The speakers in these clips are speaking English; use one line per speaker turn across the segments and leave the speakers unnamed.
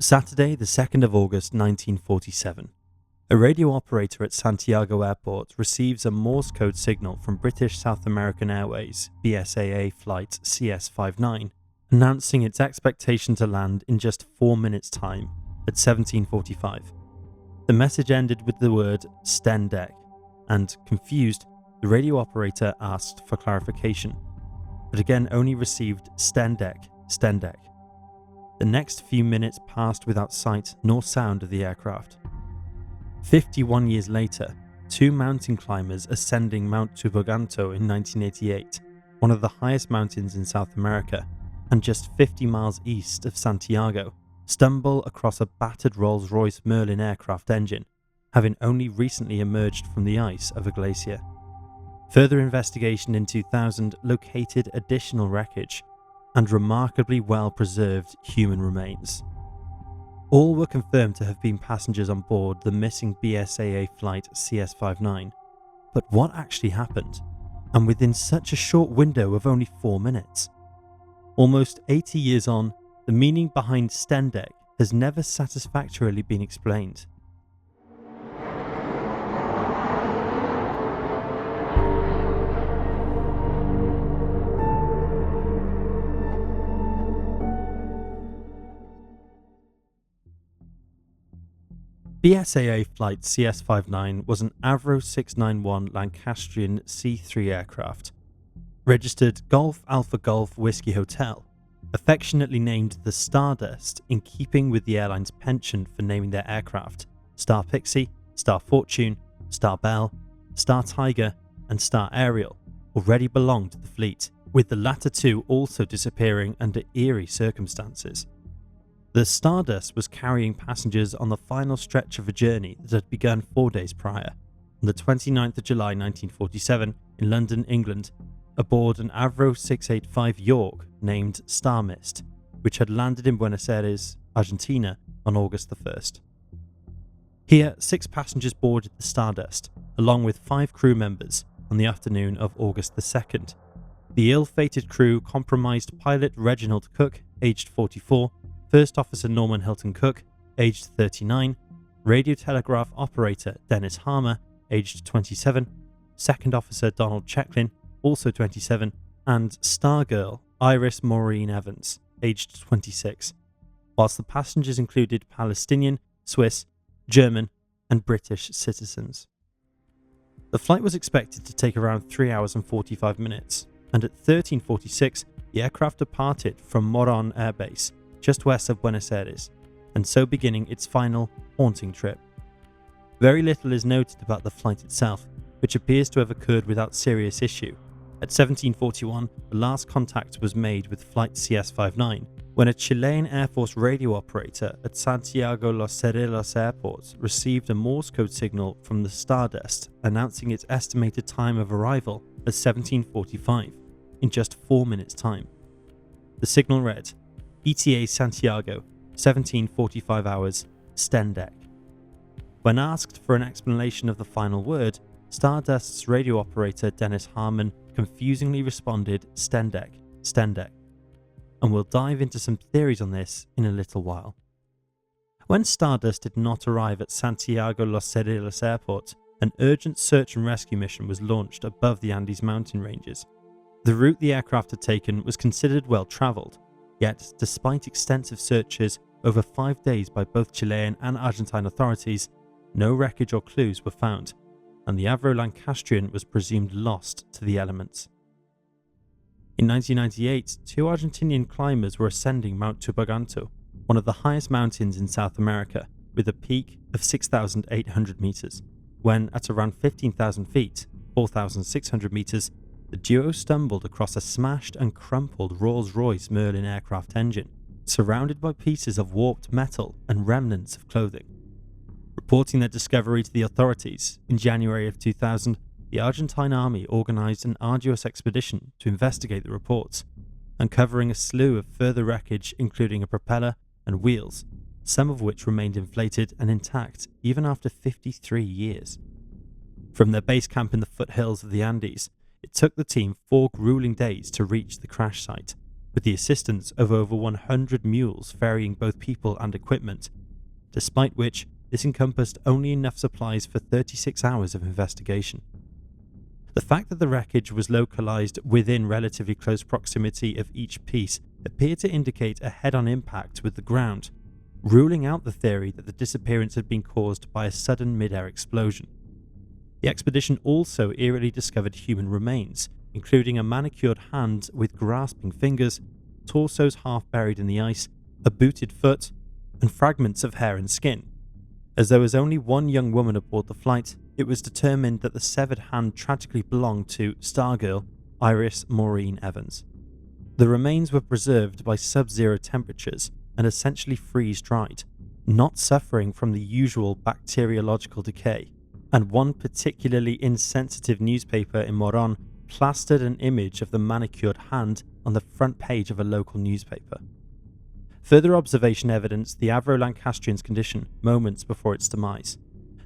Saturday, the 2nd of August 1947. A radio operator at Santiago Airport receives a Morse code signal from British South American Airways BSAA Flight CS59, announcing its expectation to land in just 4 minutes' time at 17:45. The message ended with the word STENDEC, and, confused, the radio operator asked for clarification, but again only received STENDEC, STENDEC. The next few minutes passed without sight nor sound of the aircraft. 51 years later, two mountain climbers ascending Mount Tupungato in 1988, one of the highest mountains in South America, and just 50 miles east of Santiago, stumble across a battered Rolls Royce Merlin aircraft engine, having only recently emerged from the ice of a glacier. Further investigation in 2000 located additional wreckage and remarkably well-preserved human remains. All were confirmed to have been passengers on board the missing BSAA Flight CS59. But what actually happened? And within such a short window of only 4 minutes? Almost 80 years on, the meaning behind STENDEC has never satisfactorily been explained. BSAA Flight CS59 was an Avro 691 Lancastrian C3 aircraft, registered Golf Alpha Golf Whiskey Hotel, affectionately named the Stardust in keeping with the airline's penchant for naming their aircraft Star Pixie, Star Fortune, Star Belle, Star Tiger, and Star Ariel already belonged to the fleet, with the latter two also disappearing under eerie circumstances. The Stardust was carrying passengers on the final stretch of a journey that had begun 4 days prior, on the 29th of July 1947 in London, England, aboard an Avro 685 York named Star Mist, which had landed in Buenos Aires, Argentina on August the 1st. Here, 6 passengers boarded the Stardust, along with 5 crew members, on the afternoon of August the 2nd. The ill-fated crew comprised pilot Reginald Cook, aged 44, First Officer Norman Hilton Cook, aged 39, radio telegraph operator Dennis Harmer, aged 27, Second Officer Donald Checklin, also 27, and Stargirl Iris Maureen Evans, aged 26, whilst the passengers included Palestinian, Swiss, German, and British citizens. The flight was expected to take around 3 hours and 45 minutes, and at 13:46, the aircraft departed from Morón Air Base, just west of Buenos Aires, and so beginning its final haunting trip. Very little is noted about the flight itself, which appears to have occurred without serious issue. At 17:41, the last contact was made with Flight CS59, when a Chilean Air Force radio operator at Santiago Los Cerrillos Airport received a Morse code signal from the Stardust announcing its estimated time of arrival as 17:45, in just 4 minutes' time. The signal read, ETA Santiago, 17:45 hours, STENDEC. When asked for an explanation of the final word, Stardust's radio operator Dennis Harmon confusingly responded STENDEC, STENDEC, and we'll dive into some theories on this in a little while. When Stardust did not arrive at Santiago Los Cerrillos Airport, an urgent search and rescue mission was launched above the Andes mountain ranges. The route the aircraft had taken was considered well travelled, yet despite extensive searches over 5 days by both Chilean and Argentine authorities, no wreckage or clues were found, and the Avro Lancastrian was presumed lost to the elements. In 1998, 2 Argentinian climbers were ascending Mount Tupungato, one of the highest mountains in South America, with a peak of 6,800 meters, when at around 15,000 feet, 4,600 meters, the duo stumbled across a smashed and crumpled Rolls Royce Merlin aircraft engine, surrounded by pieces of warped metal and remnants of clothing. Reporting their discovery to the authorities, in January of 2000, the Argentine army organised an arduous expedition to investigate the reports, uncovering a slew of further wreckage including a propeller and wheels, some of which remained inflated and intact even after 53 years. From their base camp in the foothills of the Andes, it took the team 4 grueling days to reach the crash site, with the assistance of over 100 mules ferrying both people and equipment, despite which this encompassed only enough supplies for 36 hours of investigation. The fact that the wreckage was localized within relatively close proximity of each piece appeared to indicate a head-on impact with the ground, ruling out the theory that the disappearance had been caused by a sudden mid-air explosion. The expedition also eerily discovered human remains, including a manicured hand with grasping fingers, torsos half buried in the ice, a booted foot, and fragments of hair and skin. As there was only one young woman aboard the flight, it was determined that the severed hand tragically belonged to Stargirl Iris Maureen Evans. The remains were preserved by sub-zero temperatures and essentially freeze-dried, not suffering from the usual bacteriological decay, and one particularly insensitive newspaper in Moron plastered an image of the manicured hand on the front page of a local newspaper. Further observation evidenced the Avro Lancastrian's condition moments before its demise.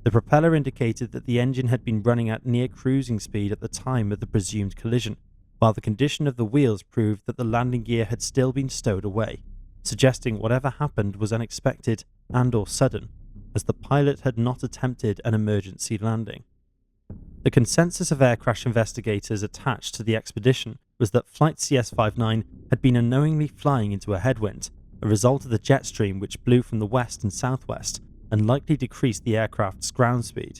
The propeller indicated that the engine had been running at near cruising speed at the time of the presumed collision, while the condition of the wheels proved that the landing gear had still been stowed away, suggesting whatever happened was unexpected and/or sudden, as the pilot had not attempted an emergency landing. The consensus of air crash investigators attached to the expedition was that Flight CS59 had been unknowingly flying into a headwind, a result of the jet stream which blew from the west and southwest and likely decreased the aircraft's ground speed.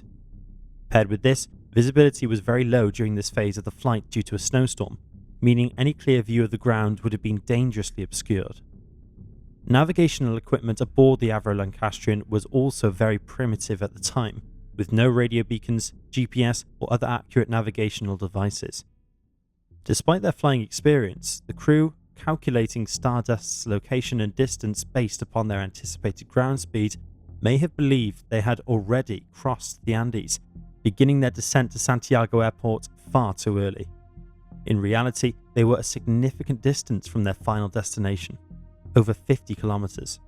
Paired with this, visibility was very low during this phase of the flight due to a snowstorm, meaning any clear view of the ground would have been dangerously obscured. Navigational equipment aboard the Avro Lancastrian was also very primitive at the time, with no radio beacons, GPS, or other accurate navigational devices. Despite their flying experience, the crew, calculating Stardust's location and distance based upon their anticipated ground speed, may have believed they had already crossed the Andes, beginning their descent to Santiago airport far too early. In reality, they were a significant distance from their final destination, over 50 kilometers.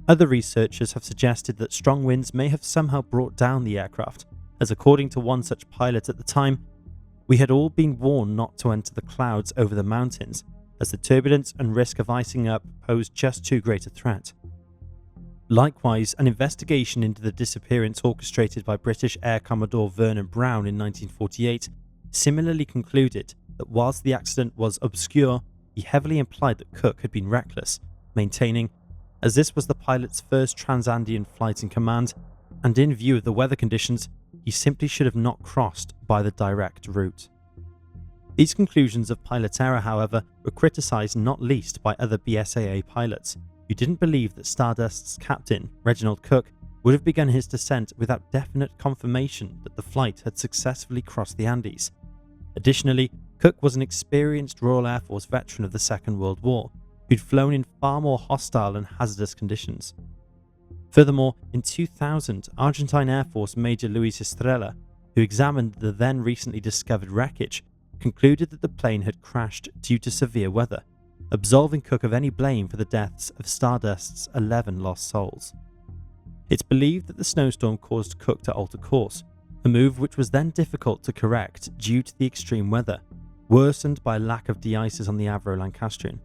Other researchers have suggested that strong winds may have somehow brought down the aircraft, as according to one such pilot at the time, "We had all been warned not to enter the clouds over the mountains, as the turbulence and risk of icing up posed just too great a threat." Likewise, an investigation into the disappearance orchestrated by British Air Commodore Vernon Brown in 1948 similarly concluded that whilst the accident was obscure, he heavily implied that Cook had been reckless, maintaining, as this was the pilot's first Transandean flight in command, and in view of the weather conditions, he simply should have not crossed by the direct route. These conclusions of pilot error, however, were criticised not least by other BSAA pilots, who didn't believe that Stardust's captain, Reginald Cook, would have begun his descent without definite confirmation that the flight had successfully crossed the Andes. Additionally, Cook was an experienced Royal Air Force veteran of the Second World War, who'd flown in far more hostile and hazardous conditions. Furthermore, in 2000, Argentine Air Force Major Luis Estrella, who examined the then recently discovered wreckage, concluded that the plane had crashed due to severe weather, absolving Cook of any blame for the deaths of Stardust's 11 lost souls. It's believed that the snowstorm caused Cook to alter course, a move which was then difficult to correct due to the extreme weather, worsened by lack of de-icers on the Avro Lancastrian.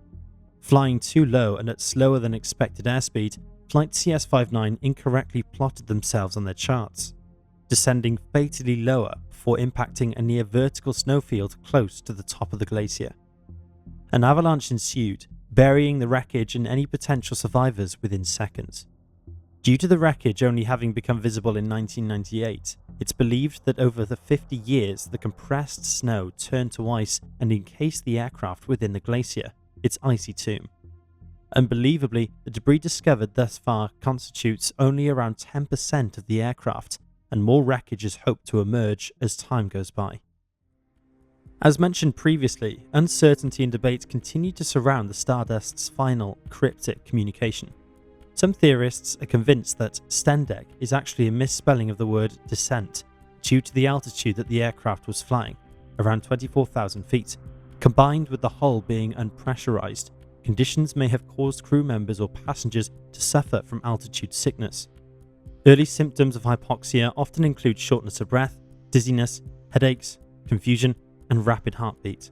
Flying too low and at slower than expected airspeed, Flight CS59 incorrectly plotted themselves on their charts, descending fatally lower before impacting a near vertical snowfield close to the top of the glacier. An avalanche ensued, burying the wreckage and any potential survivors within seconds. Due to the wreckage only having become visible in 1998, it's believed that over the 50 years the compressed snow turned to ice and encased the aircraft within the glacier, its icy tomb. Unbelievably, the debris discovered thus far constitutes only around 10% of the aircraft, and more wreckage is hoped to emerge as time goes by. As mentioned previously, uncertainty and debate continue to surround the Stardust's final cryptic communication. Some theorists are convinced that STENDEC is actually a misspelling of the word descent due to the altitude that the aircraft was flying, around 24,000 feet. Combined with the hull being unpressurized, conditions may have caused crew members or passengers to suffer from altitude sickness. Early symptoms of hypoxia often include shortness of breath, dizziness, headaches, confusion, and rapid heartbeat.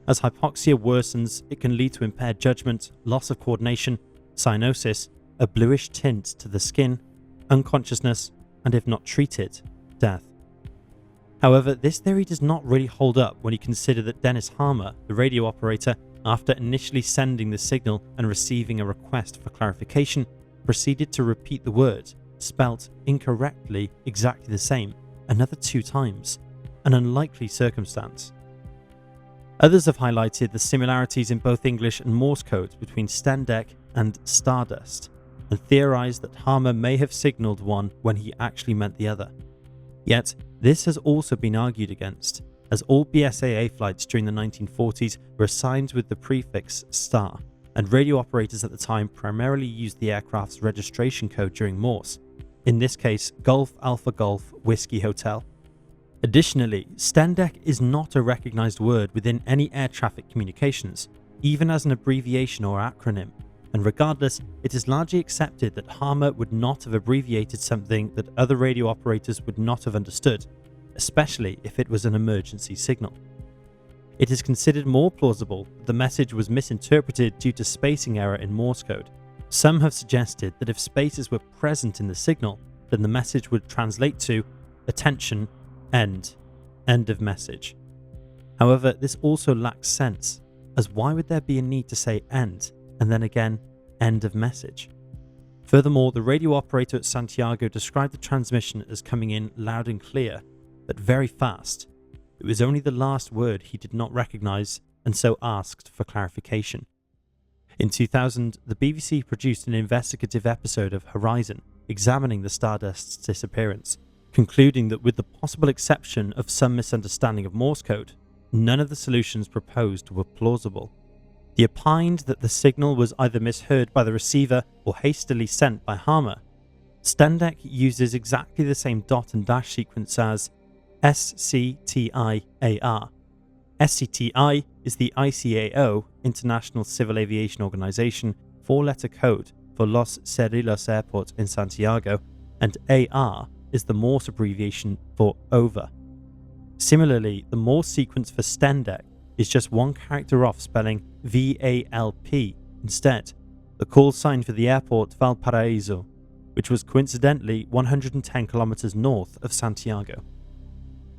As hypoxia worsens, it can lead to impaired judgment, loss of coordination, cyanosis, a bluish tint to the skin, unconsciousness, and if not treated, death. However, this theory does not really hold up when you consider that Dennis Harmer, the radio operator, after initially sending the signal and receiving a request for clarification, proceeded to repeat the word, spelt incorrectly exactly the same, another 2 times, an unlikely circumstance. Others have highlighted the similarities in both English and Morse code between STENDEC and Stardust, and theorized that Harmer may have signaled one when he actually meant the other. Yet, this has also been argued against, as all BSAA flights during the 1940s were assigned with the prefix star, and radio operators at the time primarily used the aircraft's registration code during Morse, in this case Golf Alpha Golf Whiskey Hotel. Additionally, STENDEC is not a recognized word within any air traffic communications, even as an abbreviation or acronym, and regardless, it is largely accepted that Harmer would not have abbreviated something that other radio operators would not have understood, especially if it was an emergency signal. It is considered more plausible that the message was misinterpreted due to spacing error in Morse code. Some have suggested that if spaces were present in the signal, then the message would translate to attention, end of message. However, this also lacks sense, as why would there be a need to say end and then again end of message? Furthermore, the radio operator at Santiago described the transmission as coming in loud and clear, but very fast. It was only the last word he did not recognize and so asked for clarification. In 2000, the BBC produced an investigative episode of Horizon examining the Stardust's disappearance, concluding that with the possible exception of some misunderstanding of Morse code, none of the solutions proposed were plausible. They opined that the signal was either misheard by the receiver or hastily sent by Harmer. STENDEC uses exactly the same dot and dash sequence as SCTIAR. SCTI is the ICAO, International Civil Aviation Organization, 4-letter code for Los Cerrillos Airport in Santiago, and AR is the Morse abbreviation for over. Similarly, the Morse sequence for STENDEC is just one character off, spelling VALP instead, the call sign for the airport Valparaiso, which was coincidentally 110 kilometers north of Santiago.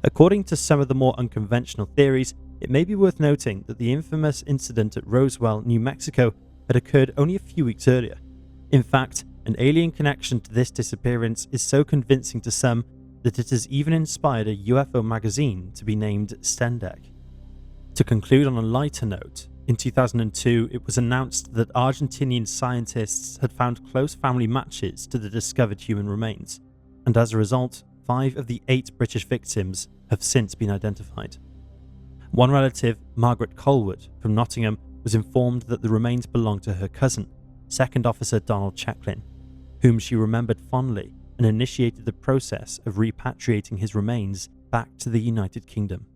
According to some of the more unconventional theories, it may be worth noting that the infamous incident at Roswell, New Mexico, had occurred only a few weeks earlier. In fact, an alien connection to this disappearance is so convincing to some that it has even inspired a UFO magazine to be named STENDEC. To conclude on a lighter note, in 2002 it was announced that Argentinian scientists had found close family matches to the discovered human remains, and as a result, 5 of the 8 British victims have since been identified. One relative, Margaret Colwood from Nottingham, was informed that the remains belonged to her cousin, Second Officer Donald Checklin, whom she remembered fondly and initiated the process of repatriating his remains back to the United Kingdom.